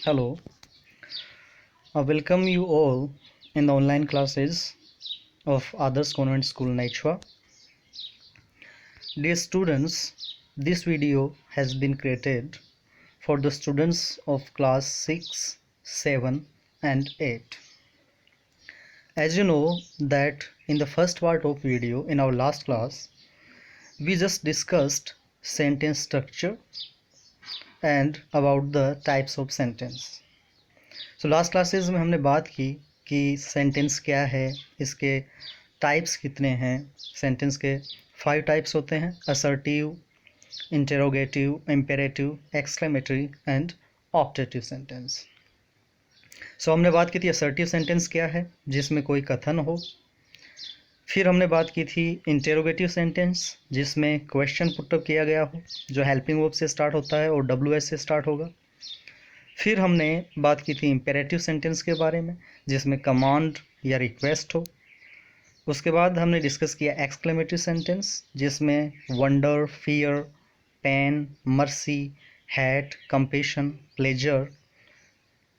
Hello, I welcome you all in the online classes of Others Convent School Naichwa. Dear students, this video has been created for the students of class 6, 7 and 8. As you know that in the first part of video in our last class, we just discussed sentence structure and about the types of sentence. So last classes में हमने बात की कि sentence क्या है, इसके types कितने हैं। सेंटेंस के 5 टाइप्स होते हैं: assertive, interrogative, imperative, exclamatory and optative sentence. So हमने बात की थी असर्टिव सेंटेंस क्या है, जिसमें कोई कथन हो। फिर हमने बात की थी इंटेरोगेटिव सेंटेंस, जिसमें क्वेश्चन पुटअप किया गया हो, जो हेल्पिंग वर्ब से स्टार्ट होता है और WS से स्टार्ट होगा। फिर हमने बात की थी इम्पेरेटिव सेंटेंस के बारे में, जिसमें कमांड या रिक्वेस्ट हो। उसके बाद हमने डिस्कस किया एक्सक्लेमेटरी सेंटेंस, जिसमें wonder, fear, pain, mercy, hate, compassion, pleasure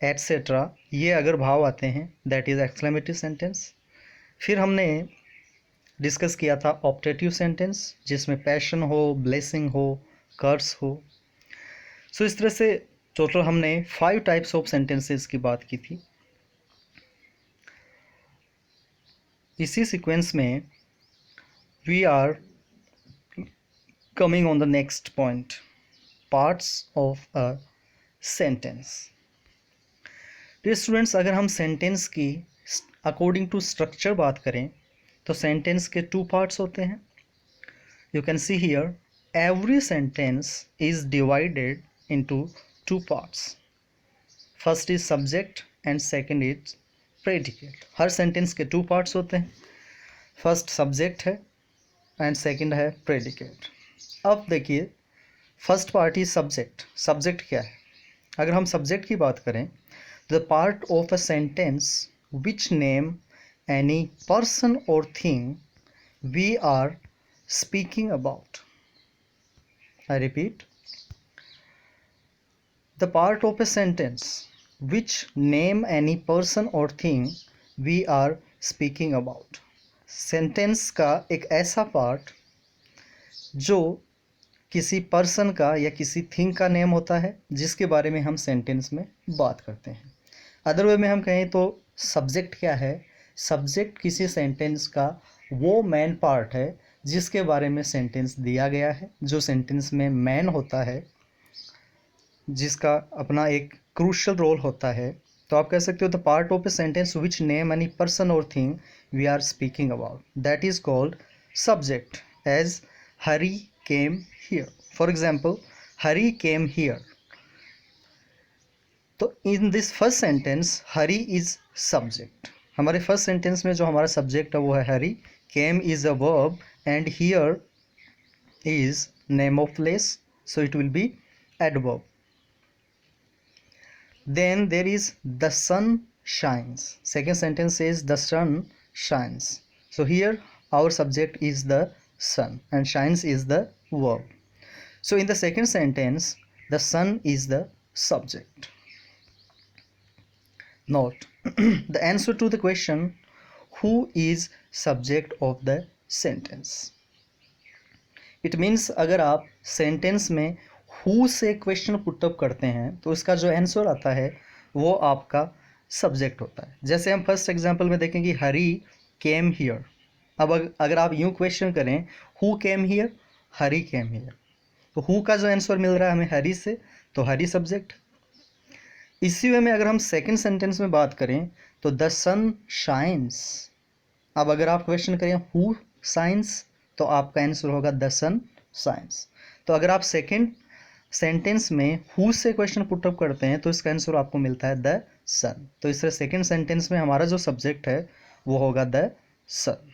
etcetera, ये अगर भाव आते हैं दैट इज़ एक्सक्लेमेटरी सेंटेंस। फिर हमने डिस्कस किया था ऑप्टेटिव सेंटेंस, जिसमें पैशन हो, ब्लेसिंग हो, कर्स हो। सो इस तरह से टोटल हमने 5 टाइप्स ऑफ सेंटेंसेस की बात की थी। इसी सीक्वेंस में we are coming on the next point, parts of a sentence. Dear students, अगर हम सेंटेंस की अकॉर्डिंग टू स्ट्रक्चर बात करें तो सेंटेंस के 2 पार्ट्स होते हैं। You can see here every sentence is divided into 2 parts. First is subject and second is predicate. हर सेंटेंस के 2 पार्ट्स होते हैं, फर्स्ट सब्जेक्ट है एंड सेकंड है प्रेडिकेट। अब देखिए, first part is subject. Subject क्या है? अगर हम सब्जेक्ट की बात करें, the part of a sentence which name any person और thing we are speaking about. I repeat, the part of a sentence which name any person or thing we are speaking about। Sentence का एक ऐसा part जो किसी person का या किसी thing का नेम होता है, जिसके बारे में हम सेंटेंस में बात करते हैं। अदर वे में हम कहें तो सब्जेक्ट क्या है? सब्जेक्ट किसी सेंटेंस का वो मेन पार्ट है जिसके बारे में सेंटेंस दिया गया है, जो सेंटेंस में मेन होता है, जिसका अपना एक क्रूशियल रोल होता है। तो आप कह सकते हो the part of a sentence which name any person और thing we are speaking about, that is called subject. As Hari came here, for example, Hari came here. तो in this first sentence Hari is subject. हमारे first sentence में जो हमारा subject है वो है Hari, came is a verb and here is name of place, so it will be adverb. Then there is the sun shines. Second sentence says the sun shines. So here our subject is the sun and shines is the verb. So in the second sentence, the sun is the subject. Note the answer to the question, who is subject of the sentence? It means अगर आप sentence में who से question put up करते हैं तो उसका जो answer आता है वो आपका सब्जेक्ट होता है। जैसे हम फर्स्ट एग्जांपल में देखेंगे हरी केम हियर। अब अगर आप यूं क्वेश्चन करें who came here, Hari came here, तो हु का जो आंसर मिल रहा है हमें हरी से, तो हरी सब्जेक्ट। इसी वे में अगर हम सेकंड सेंटेंस में बात करें तो द सन शाइन्स। अब अगर आप क्वेश्चन करें हु साइंस, तो आपका आंसर होगा द सन साइंस। तो अगर आप सेकंड सेंटेंस में हु से क्वेश्चन पुटअप करते हैं तो इसका आंसर आपको मिलता है द सन। तो इस तरह सेकंड सेंटेंस में हमारा जो सब्जेक्ट है वो होगा the sun.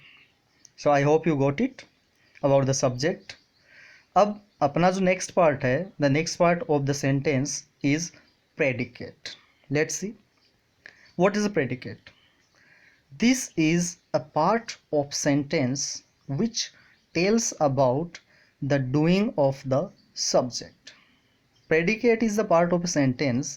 So I hope you got it about the subject. अब अपना जो नेक्स्ट पार्ट है, the next part of the sentence is predicate. Let's see what is a predicate. This is a part of sentence which tells about the doing of the subject. Predicate is the part of a sentence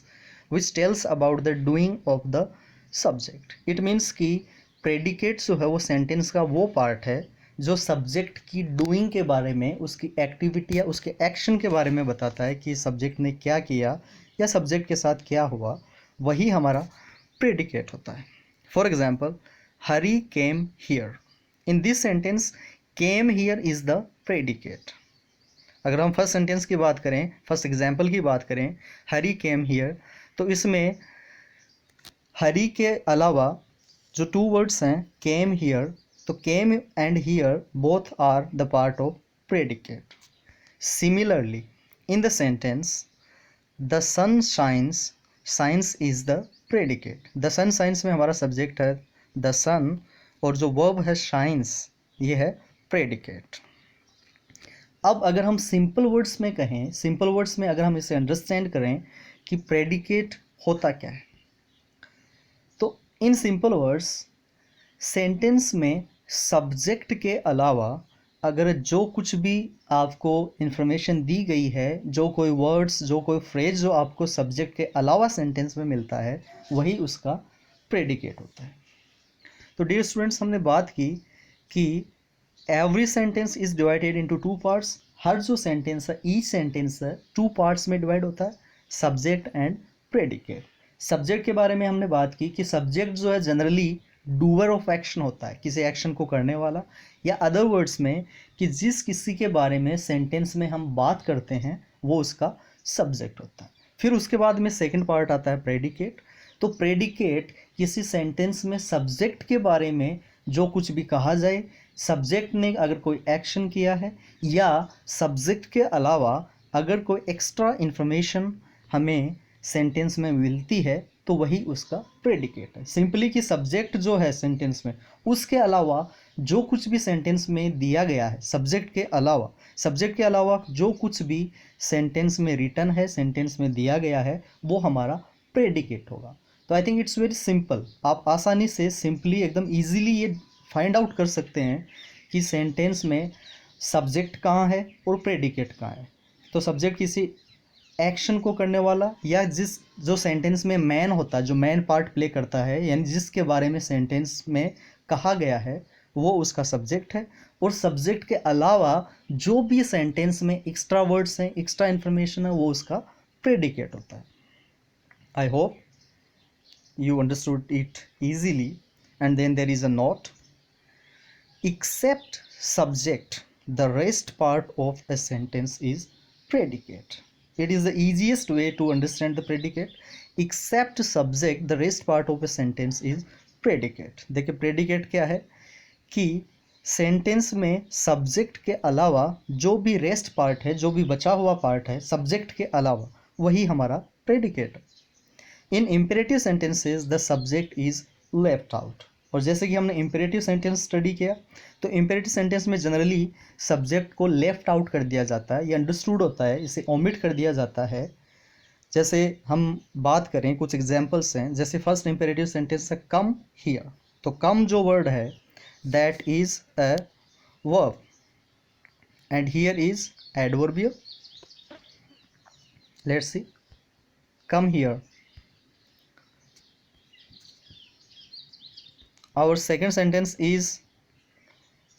which tells about the doing of the subject. It means कि predicate जो है वो sentence का वो part है जो subject की doing के बारे में, उसकी एक्टिविटी या उसके एक्शन के बारे में बताता है कि सब्जेक्ट ने क्या किया या सब्जेक्ट के साथ क्या हुआ, वही हमारा प्रेडिकेट होता है। For example, Hari came here. In this sentence came here is the predicate. अगर हम फर्स्ट सेंटेंस की बात करें, फर्स्ट एग्जाम्पल की बात करें, हरी केम हियर, तो इसमें हरी के अलावा जो टू वर्ड्स हैं केम हियर, तो came and here both are the part of predicate. Similarly in the sentence the sun shines, shines is the predicate. The sun shines में हमारा सब्जेक्ट है द सन और जो वर्ब है shines, ये है प्रेडिकेट। अब अगर हम सिंपल वर्ड्स में कहें, सिंपल वर्ड्स में अगर हम इसे अंडरस्टैंड करें कि प्रेडिकेट होता क्या है, तो इन सिंपल वर्ड्स सेंटेंस में सब्जेक्ट के अलावा अगर जो कुछ भी आपको इंफॉर्मेशन दी गई है, जो कोई वर्ड्स, जो कोई फ्रेज जो आपको सब्जेक्ट के अलावा सेंटेंस में मिलता है, वही उसका प्रेडिकेट होता है। तो डियर स्टूडेंट्स, हमने बात की कि every sentence is divided into two parts. हर जो सेंटेंस है, ईच सेंटेंस है टू पार्ट्स में डिवाइड होता है, सब्जेक्ट एंड प्रेडिकेट। सब्जेक्ट के बारे में हमने बात की कि सब्जेक्ट जो है जनरली डूअर ऑफ एक्शन होता है, किसी एक्शन को करने वाला, या अदर वर्ड्स में कि जिस किसी के बारे में सेंटेंस में हम बात करते हैं वो उसका सब्जेक्ट होता है। फिर उसके बाद में सेकंड पार्ट आता है प्रेडिकेट। तो प्रेडिकेट किसी सेंटेंस में सब्जेक्ट के बारे में जो कुछ भी कहा जाए, सब्जेक्ट ने अगर कोई एक्शन किया है या सब्जेक्ट के अलावा अगर कोई एक्स्ट्रा इन्फॉर्मेशन हमें सेंटेंस में मिलती है, तो वही उसका प्रेडिकेट है। सिंपली कि सब्जेक्ट जो है सेंटेंस में, उसके अलावा जो कुछ भी सेंटेंस में दिया गया है, सब्जेक्ट के अलावा जो कुछ भी सेंटेंस में रिटन है, सेंटेंस में दिया गया है, वो हमारा प्रेडिकेट होगा। तो आई थिंक इट्स वेरी सिंपल। आप आसानी से सिंपली एकदम इजीली ये फाइंड आउट कर सकते हैं कि सेंटेंस में सब्जेक्ट कहाँ है और प्रेडिकेट कहाँ है। तो सब्जेक्ट किसी एक्शन को करने वाला या जो सेंटेंस में मैन होता है, जो मैन पार्ट प्ले करता है, यानी जिसके बारे में सेंटेंस में कहा गया है, वो उसका सब्जेक्ट है। और सब्जेक्ट के अलावा जो भी सेंटेंस में एक्स्ट्रा वर्ड्स हैं, एक्स्ट्रा इन्फॉर्मेशन है, वो उसका प्रेडिकेट होता है। I hope you understood it easily. And then there is a note: except subject, the rest part of a sentence is predicate. It is the easiest way to understand the predicate. Except subject, the rest part of a sentence is predicate. देखिए predicate क्या है कि sentence में subject के अलावा जो भी rest part है, जो भी बचा हुआ पार्ट है सब्जेक्ट के अलावा, वही हमारा प्रेडिकेट है। In imperative sentences the subject is left out. और जैसे कि हमने इम्पेरेटिव सेंटेंस स्टडी किया, तो इम्पेरेटिव सेंटेंस में जनरली सब्जेक्ट को लेफ्ट आउट कर दिया जाता है, ये अंडरस्टूड होता है, इसे ओमिट कर दिया जाता है। जैसे हम बात करें, कुछ एग्जांपल्स हैं, जैसे फर्स्ट इम्पेरेटिव सेंटेंस है कम हियर। तो कम जो वर्ड है that is a verb and here is adverbial. Let's see, come here. Our second sentence is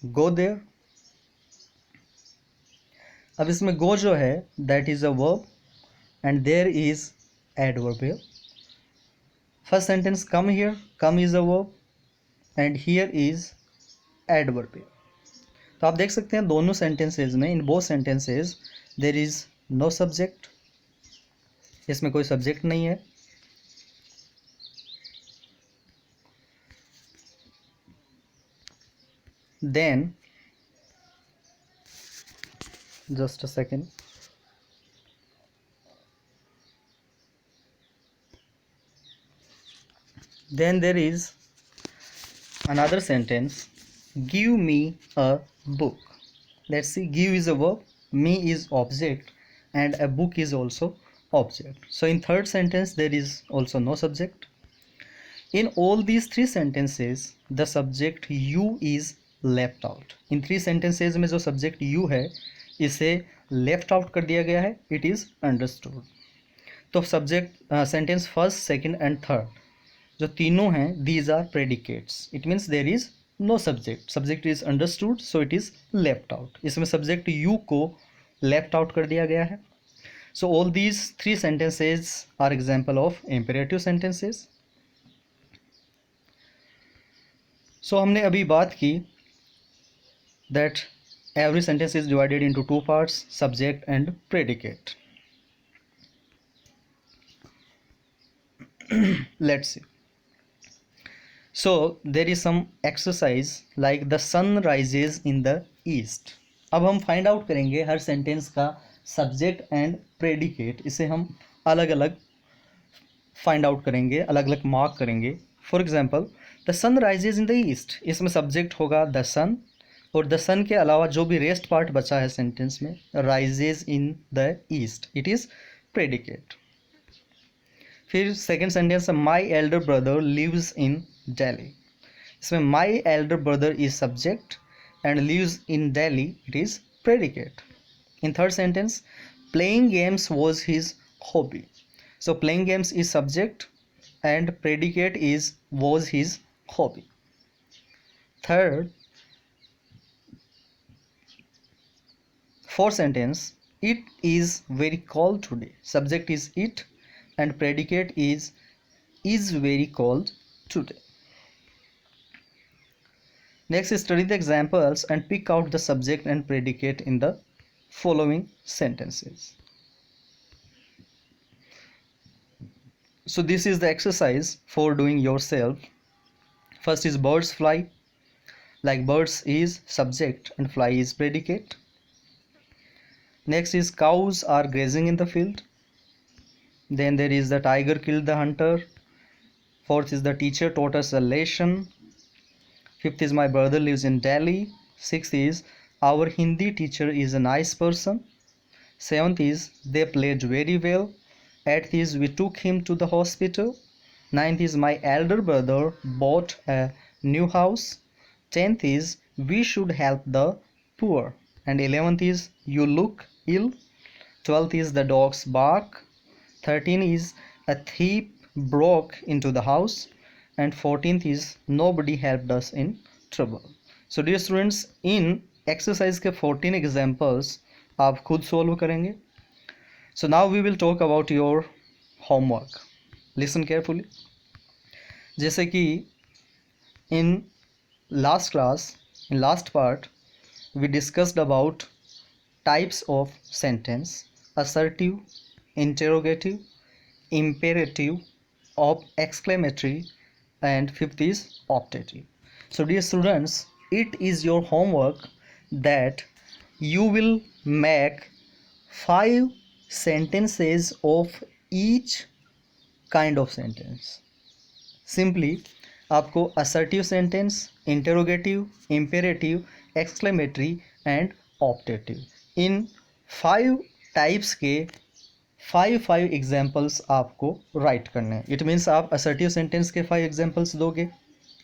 go there. अब इसमें go जो है that is a verb and there is adverbial. First sentence come here, come is a verb and here is adverbial. तो आप देख सकते हैं दोनों sentences में, in both sentences there is no subject, इसमें कोई subject नहीं है। Then just a second, then there is another sentence, give me a book. Let's see, give is a verb, me is object and a book is also object. So in third sentence there is also no subject. In all these three sentences the subject you is left out. In three sentences में जो subject you है इसे left out कर दिया गया है, it is understood. तो subject sentence first, second and third जो तीनों हैं, these are predicates. It means there is no subject. Subject is understood, so it is left out. इसमें सब्जेक्ट यू को लेफ्ट आउट कर दिया गया है. So all these three sentences are example of imperative sentences. So हमने अभी बात की that every sentence is divided into two parts, subject and predicate. Let's see. So there is some exercise like the sun rises in the east. अब हम find out करेंगे हर sentence का subject and predicate. इसे हम अलग अलग find out करेंगे, अलग अलग मार्क करेंगे. For example the sun rises in the east, इसमें सब्जेक्ट होगा द सन, और द सन के अलावा जो भी रेस्ट पार्ट बचा है सेंटेंस में, rises in the east, it is predicate. फिर second sentence my elder brother lives in Delhi. इसमें my elder brother is subject and lives in Delhi, it is predicate. In third sentence playing games was his hobby. So playing games is subject and predicate is was his hobby. Third, fourth sentence it is very cold today. Subject is it and predicate is very cold today. Next, study the examples and pick out the subject and predicate in the following sentences. So this is the exercise for doing yourself. First is birds fly. Like birds is subject and fly is predicate. Next is cows are grazing in the field. Then there is the tiger killed the hunter. Fourth is the teacher taught us a lesson. Fifth is my brother lives in Delhi. Sixth is our Hindi teacher is a nice person. Seventh is they played very well. Eighth is we took him to the hospital. Ninth is my elder brother bought a new house. 10th is we should help the poor. And 11th is you look ill. 12th is the dogs bark. 13th is a thief broke into the house. And 14th is nobody helped us in trouble. So dear students, in exercise के 14 examples आप खुद solve करेंगे. So now we will talk about your homework. Listen carefully. जैसे कि in last class, in last part, we discussed about types of sentence: assertive, interrogative, imperative, exclamatory, and fifth is optative. So dear students, it is your homework that you will make 5 sentences of each kind of sentence. Simply आपको assertive sentence, interrogative, imperative, exclamatory and optative, in 5 types के 5 examples आपको right करने हैं. It means आप assertive sentence के 5 examples दोगे,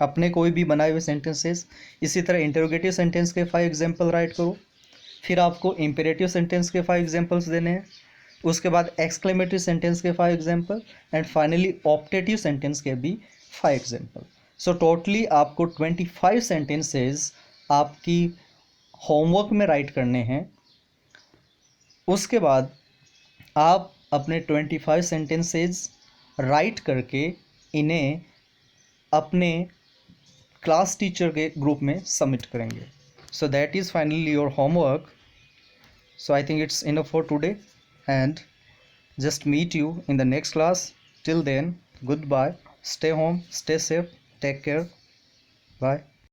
अपने कोई भी बनाए हुए सेंटेंसेस. इसी तरह इंटरोगेटिव सेंटेंस के 5 एग्जाम्पल राइट करो. फिर आपको इम्पेरेटिव सेंटेंस के 5 एग्जाम्पल्स देने हैं. उसके बाद एक्सक्लेमेटरी सेंटेंस के 5 example and finally optative sentence के भी 5 एग्जाम्पल. सो टोटली आपको 25 सेंटेंसेस आपकी होमवर्क में राइट करने हैं. उसके बाद आप अपने 25 सेंटेंसेस राइट करके इन्हें अपने क्लास टीचर के ग्रुप में सबमिट करेंगे. So that is finally your homework. So I think it's enough for today and just meet you in the next class. Till then, goodbye, stay home, stay safe, take care, bye.